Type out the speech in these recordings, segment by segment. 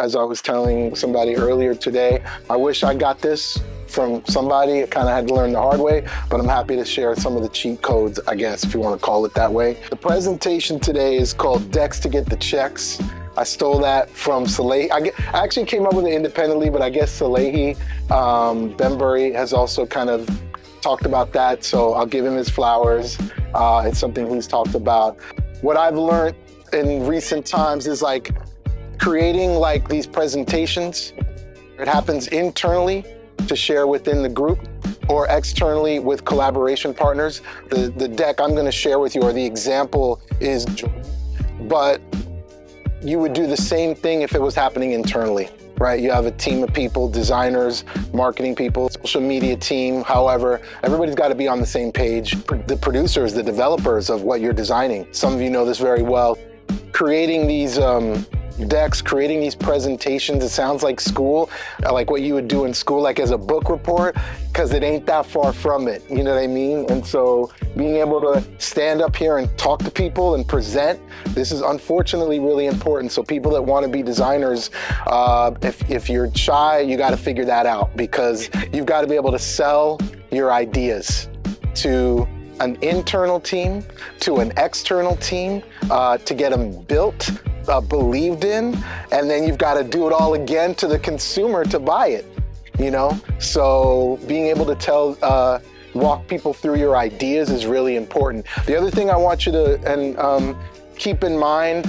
as I was telling somebody earlier today, I wish I got this from somebody. I kind of had to learn the hard way, but I'm happy to share some of the cheat codes, I guess, if you want to call it that way. The presentation today is called Decks to Get the Checks. I stole that from Salehi. I actually came up with it independently, but I guess Salehi Benbury has also kind of talked about that, so I'll give him his flowers. It's something he's talked about. What I've learned in recent times is like creating like these presentations. It happens internally to share within the group or externally with collaboration partners. The deck I'm going to share with you, or the example is, but you would do the same thing if it was happening internally, right? You have a team of people, designers, marketing people, social media team. However, everybody's got to be on the same page. The producers, the developers of what you're designing. Some of you know this very well. Creating these decks, creating these presentations, it sounds like school, like what you would do in school, like as a book report, because it ain't that far from it, you know what I mean? And so being able to stand up here and talk to people and present, this is unfortunately really important. So people that want to be designers, if you're shy, you got to figure that out, because you've got to be able to sell your ideas to an internal team, to an external team, to get them built, believed in, and then you've got to do it all again to the consumer to buy it, you know? So being able to walk people through your ideas is really important. The other thing I want you to keep in mind,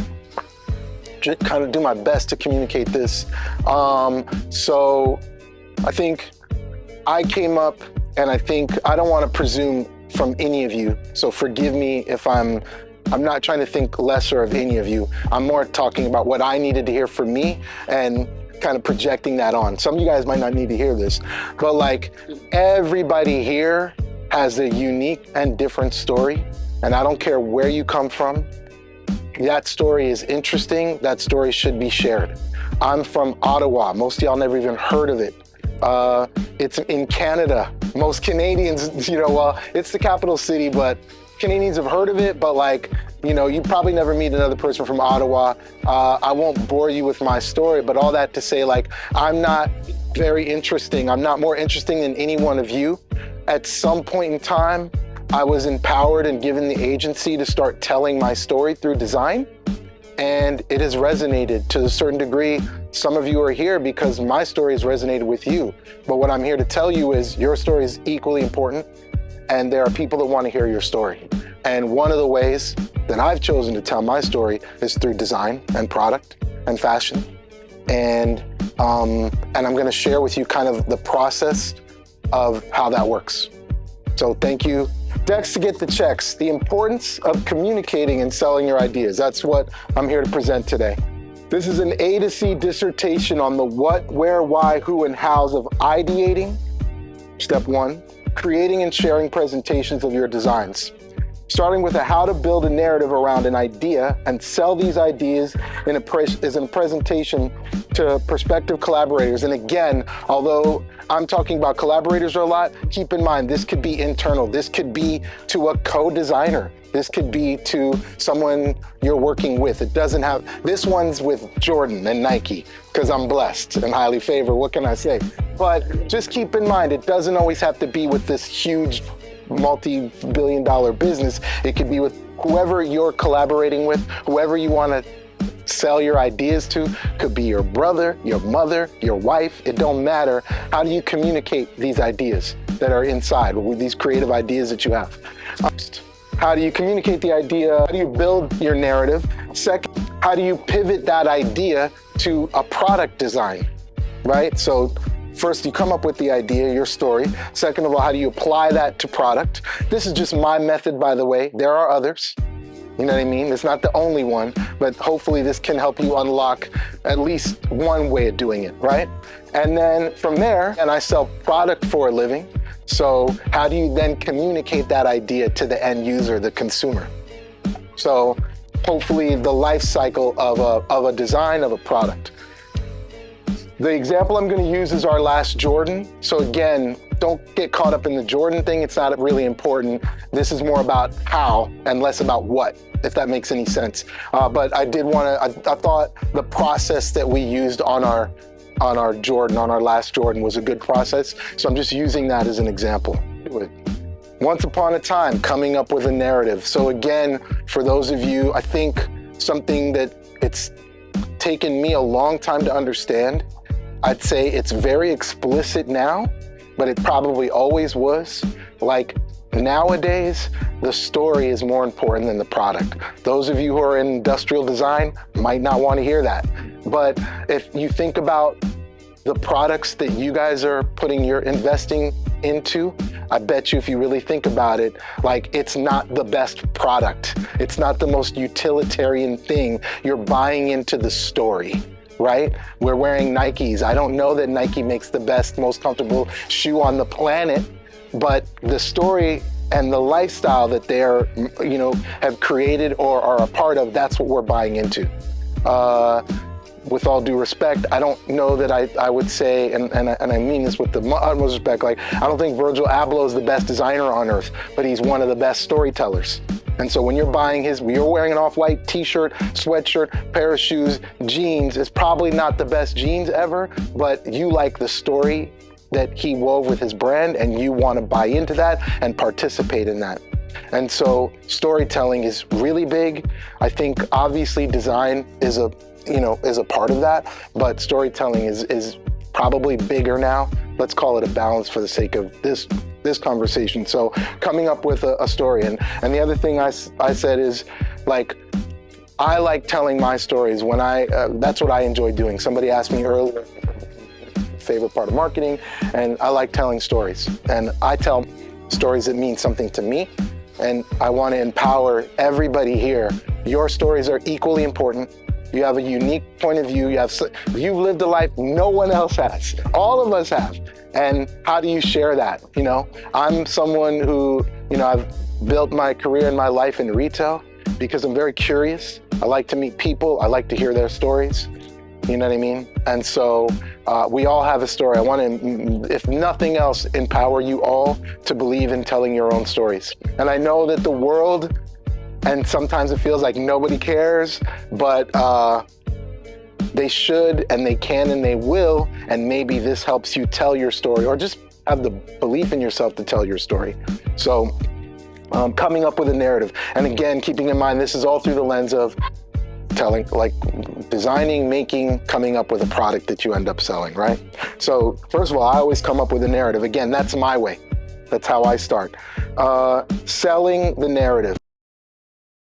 just kind of do my best to communicate this. So I think I came up, and I don't want to presume from any of you, so forgive me if I'm not trying to think lesser of any of you. I'm more talking about what I needed to hear from me and kind of projecting that on. Some of you guys might not need to hear this, but like everybody here has a unique and different story, and I don't care where you come from. That story is interesting. That story should be shared. I'm from Ottawa. Most of y'all never even heard of it. It's in Canada. Most Canadians, you know, well, it's the capital city, but Canadians have heard of it, but like, you know, you probably never meet another person from Ottawa. I won't bore you with my story, but all that to say, like, I'm not very interesting. I'm not more interesting than any one of you. At some point in time, I was empowered and given the agency to start telling my story through design. And it has resonated to a certain degree. Some of you are here because my story has resonated with you. But what I'm here to tell you is your story is equally important, and there are people that want to hear your story. And one of the ways that I've chosen to tell my story is through design and product and fashion. And I'm going to share with you kind of the process of how that works. So thank you. Decks to Get the Checks, the importance of communicating and selling your ideas. That's what I'm here to present today. This is an A to C dissertation on the what, where, why, who, and hows of ideating. Step one, creating and sharing presentations of your designs. Starting with how to build a narrative around an idea and sell these ideas in a presentation to prospective collaborators. And again, although I'm talking about collaborators a lot, keep in mind, this could be internal. This could be to a co-designer. This could be to someone you're working with. It doesn't have, this one's with Jordan and Nike, because I'm blessed and highly favored. What can I say? But just keep in mind, it doesn't always have to be with this huge multi-billion-dollar business. It could be with whoever you're collaborating with, whoever you want to sell your ideas to. Could be your brother, your mother, your wife. It don't matter. How do you communicate these ideas that are inside with these creative ideas that you have? First, how do you communicate the idea? How do you build your narrative? Second, how do you pivot that idea to a product design, right? So first, you come up with the idea, your story. Second of all, how do you apply that to product? This is just my method, by the way. There are others. You know what I mean? It's not the only one, but hopefully this can help you unlock at least one way of doing it, right? And then from there, and I sell product for a living. So how do you then communicate that idea to the end user, the consumer? So hopefully the life cycle of a design of a product. The example I'm going to use is our last Jordan. So again, don't get caught up in the Jordan thing. It's not really important. This is more about how and less about what, if that makes any sense. But I did want to, I thought the process that we used on our Jordan, on our last Jordan, was a good process. So I'm just using that as an example. Once upon a time, coming up with a narrative. So again, for those of you, I think something that it's taken me a long time to understand, I'd say it's very explicit now, but it probably always was. Like nowadays, the story is more important than the product. Those of you who are in industrial design might not want to hear that. But if you think about the products that you guys are investing into, I bet you if you really think about it, like it's not the best product. It's not the most utilitarian thing. You're buying into the story, right? We're wearing Nikes. I don't know that Nike makes the best, most comfortable shoe on the planet, but the story and the lifestyle that they're, have created or are a part of, that's what we're buying into. With all due respect, I don't know that I would say, and I mean this with the utmost respect, like I don't think Virgil Abloh is the best designer on earth, but he's one of the best storytellers. And so when you're buying you're wearing an off-white t-shirt, sweatshirt, pair of shoes, jeans, it's probably not the best jeans ever, but you like the story that he wove with his brand and you want to buy into that and participate in that. And so storytelling is really big. I think obviously design is a part of that, but storytelling is probably bigger now. Let's call it a balance for the sake of this conversation. So coming up with a story. And the other thing I said is, like, I like telling my stories when that's what I enjoy doing. Somebody asked me earlier, favorite part of marketing, and I like telling stories. And I tell stories that mean something to me, and I want to empower everybody here. Your stories are equally important. You have a unique point of view. You've lived a life no one else has. All of us have. And how do you share that? I'm someone who, I've built my career and my life in retail because I'm very curious. I like to meet people. I like to hear their stories. You know what I mean? And so we all have a story. I want to, if nothing else, empower you all to believe in telling your own stories. And I know that the world, and sometimes it feels like nobody cares, but they should and they can and they will, and maybe this helps you tell your story or just have the belief in yourself to tell your story. So coming up with a narrative. And again, keeping in mind, this is all through the lens of telling, like designing, making, coming up with a product that you end up selling, right? So first of all, I always come up with a narrative. Again, that's my way. That's how I start. Selling the narrative.